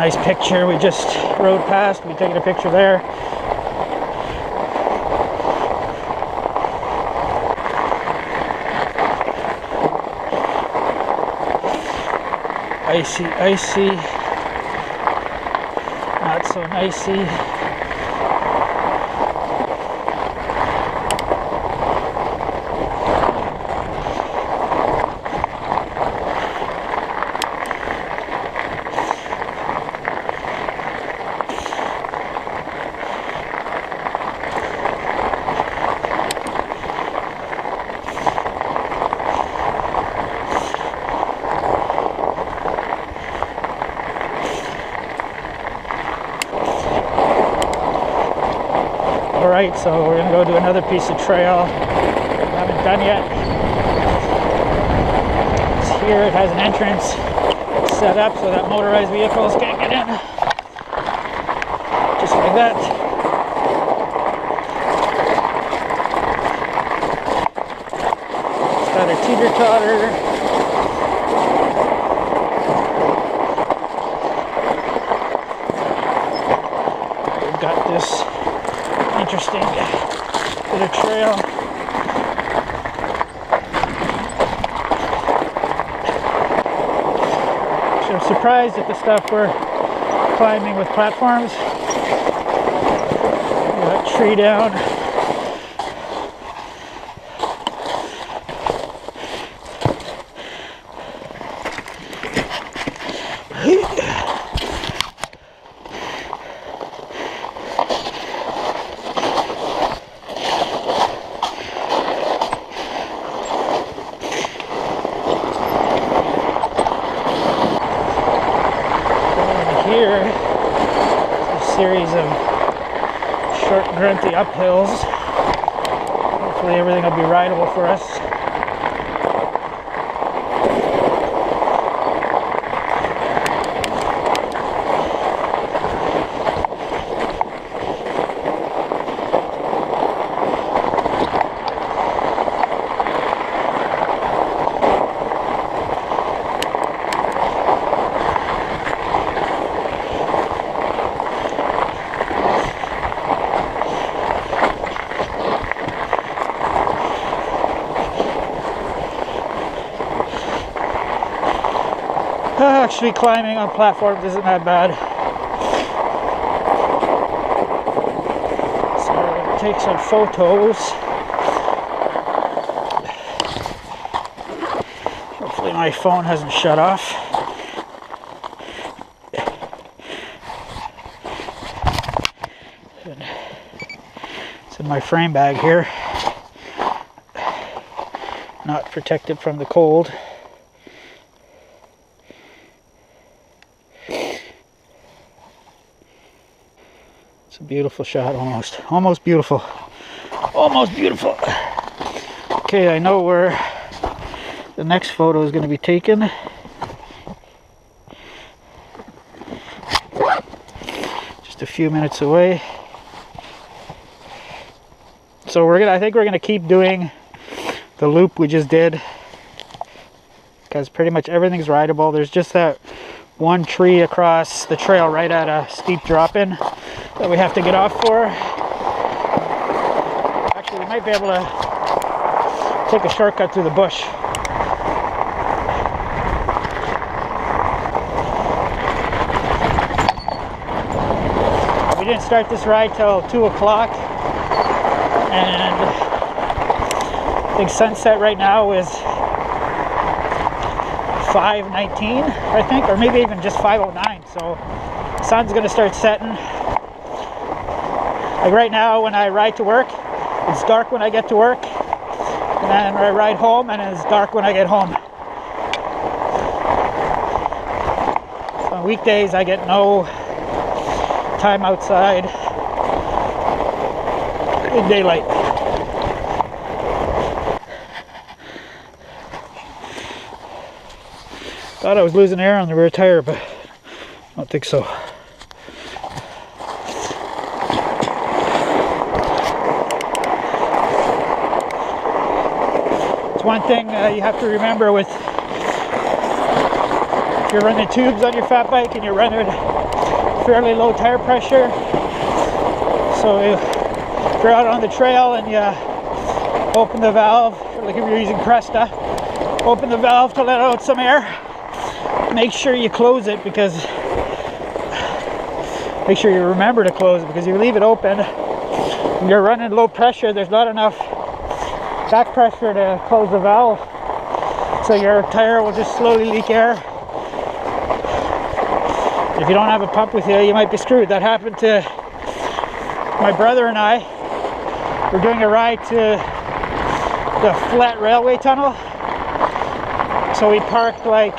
nice picture. We just rode past. We're taking a picture there. Icy, icy. Not so nicey. Alright, so we're going to go do another piece of trail. Haven't done yet. It's here, it has an entrance set up so that motorized vehicles can't get in. Just like that. It's got a teeter-totter. We've got this interesting bit of trail. So I'm surprised at the stuff we're climbing with platforms. Got a tree down. Here, a series of short, grunty uphills. Hopefully everything will be rideable for us. Actually, climbing on platforms isn't that bad. So I'm going to take some photos. Hopefully my phone hasn't shut off. It's in my frame bag here. Not protected from the cold. It's a beautiful shot, almost beautiful, almost beautiful. Okay, I know where the next photo is going to be taken. Just a few minutes away. So I think we're gonna keep doing the loop we just did, because pretty much everything's rideable. There's just that one tree across the trail right at a steep drop-in that we have to get off for. Actually, we might be able to take a shortcut through the bush. We didn't start this ride till 2 o'clock, and I think sunset right now is 5:19, I think, or maybe even just 5:09. So the sun's going to start setting. Like right now, when I ride to work, it's dark when I get to work, and then I ride home, and it's dark when I get home. So on weekdays, I get no time outside in daylight. Thought I was losing air on the rear tire, but I don't think so. It's one thing you have to remember with, if you're running tubes on your fat bike and you're running fairly low tire pressure. So if you're out on the trail and you open the valve, like if you're using Cresta, open the valve to let out some air. Make sure you close it, because make sure you remember to close it, because if you leave it open and you're running low pressure, there's not enough back pressure to close the valve. So your tire will just slowly leak air. If you don't have a pump with you, you might be screwed. That happened to my brother and I. We're doing a ride to the Flett railway tunnel. So we parked like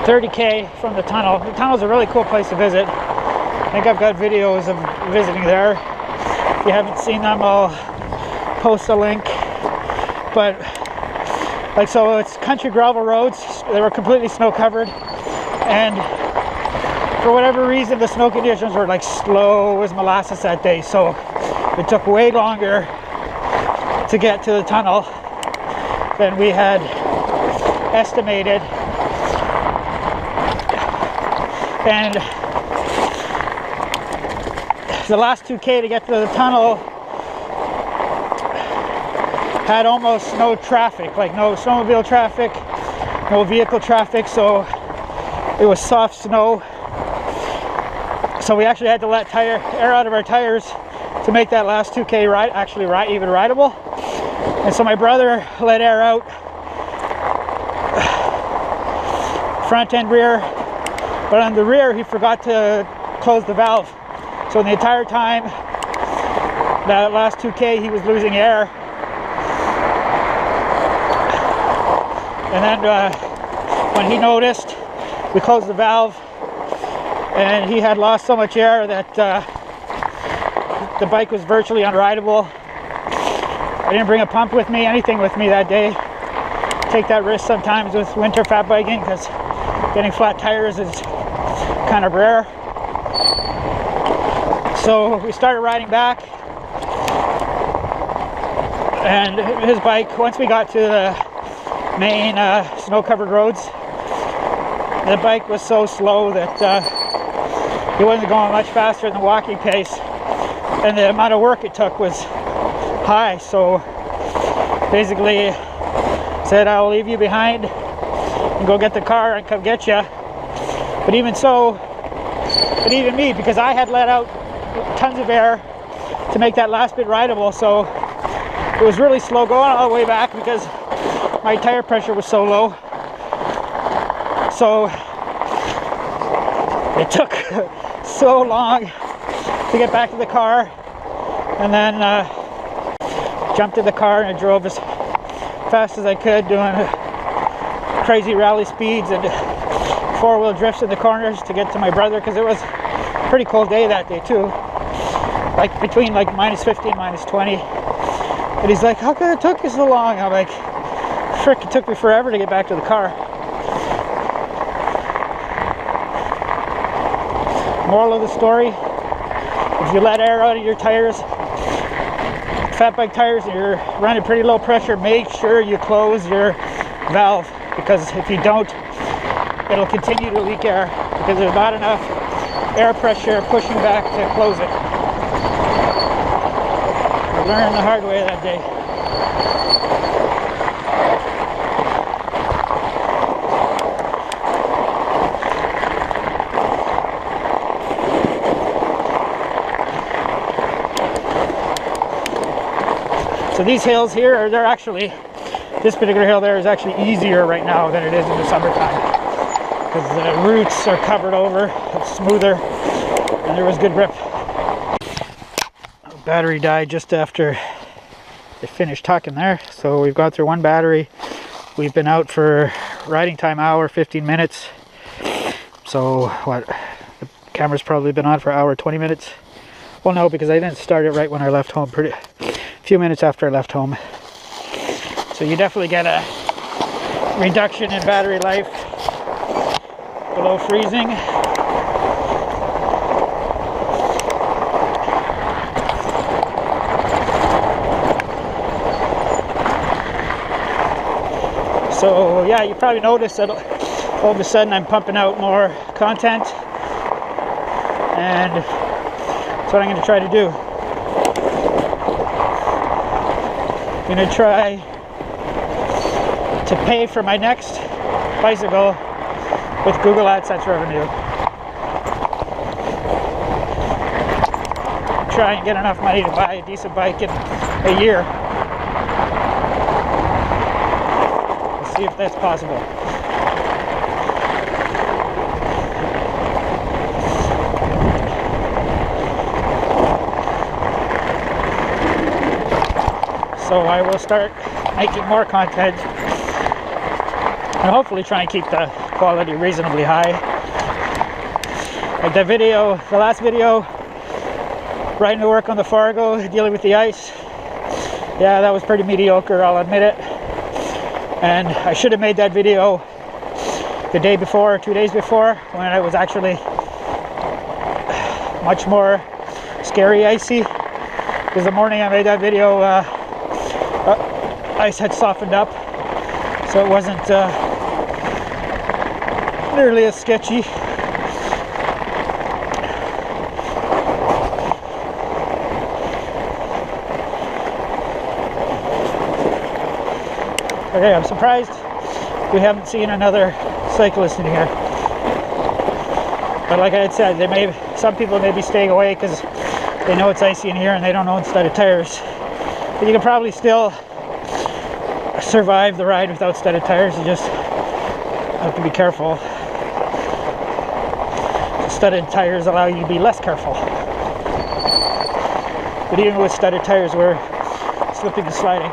30k from the tunnel. The tunnel's a really cool place to visit. I think I've got videos of visiting there. If you haven't seen them, I'll post a link. But like, so it's country gravel roads. They were completely snow covered, and for whatever reason the snow conditions were like slow as molasses that day, so it took way longer to get to the tunnel than we had estimated. And the last 2k to get to the tunnel had almost no traffic, like no snowmobile traffic, no vehicle traffic, so it was soft snow. So we actually had to let air out of our tires to make that last 2k ride actually even rideable. And so my brother let air out front and rear, but on the rear he forgot to close the valve. So the entire time, that last 2k, he was losing air. And then when he noticed, we closed the valve, and he had lost so much air that the bike was virtually unrideable. I didn't bring a pump with me, anything with me that day. Take that risk sometimes with winter fat biking, because getting flat tires is kind of rare. So we started riding back, and his bike, once we got to the main snow-covered roads, the bike was so slow that he wasn't going much faster than the walking pace, and the amount of work it took was high. So basically said, I'll leave you behind and go get the car and come get you. But even so, but even me, because I had let out tons of air to make that last bit rideable, so it was really slow going all the way back because my tire pressure was so low. So it took so long to get back to the car, and then jumped in the car and I drove as fast as I could, doing crazy rally speeds and four-wheel drifts in the corners to get to my brother, because it was a pretty cold day that day too, like between like -50 and -20. But he's like, how come it took you so long? I'm like, frick, it took me forever to get back to the car. Moral of the story, if you let air out of your tires, fat bike tires, and you're running pretty low pressure, make sure you close your valve, because if you don't, it'll continue to leak air because there's not enough air pressure pushing back to close it. I learned the hard way that day. So these hills here, they're actually, this particular hill there is actually easier right now than it is in the summertime, because the roots are covered over, it's smoother, and there was good grip. Battery died just after I finished talking there, so we've got through one battery. We've been out for riding time hour, 15 minutes. So what, the camera's probably been on for an hour, 20 minutes. Well, no, because I didn't start it right when I left home, a few minutes after I left home. So you definitely get a reduction in battery life below freezing. So yeah, you probably noticed that all of a sudden I'm pumping out more content. and that's what I'm going to try to do. I'm going to try to pay for my next bicycle with Google AdSense revenue. Try and get enough money to buy a decent bike in a year. Let's see if that's possible. So I will start making more content and hopefully try and keep the quality reasonably high. Like the last video, riding to work on the Fargo, dealing with the ice. Yeah, that was pretty mediocre, I'll admit it. And I should have made that video the day before, 2 days before, when I was actually much more scary icy. Because the morning I made that video, ice had softened up, so it wasn't nearly as sketchy. Okay, I'm surprised we haven't seen another cyclist in here. But like I had said, some people may be staying away because they know it's icy in here and they don't own studded tires. But you can probably still survive the ride without studded tires. You just have to be careful. Studded tires allow you to be less careful. But even with studded tires, we're slipping and sliding.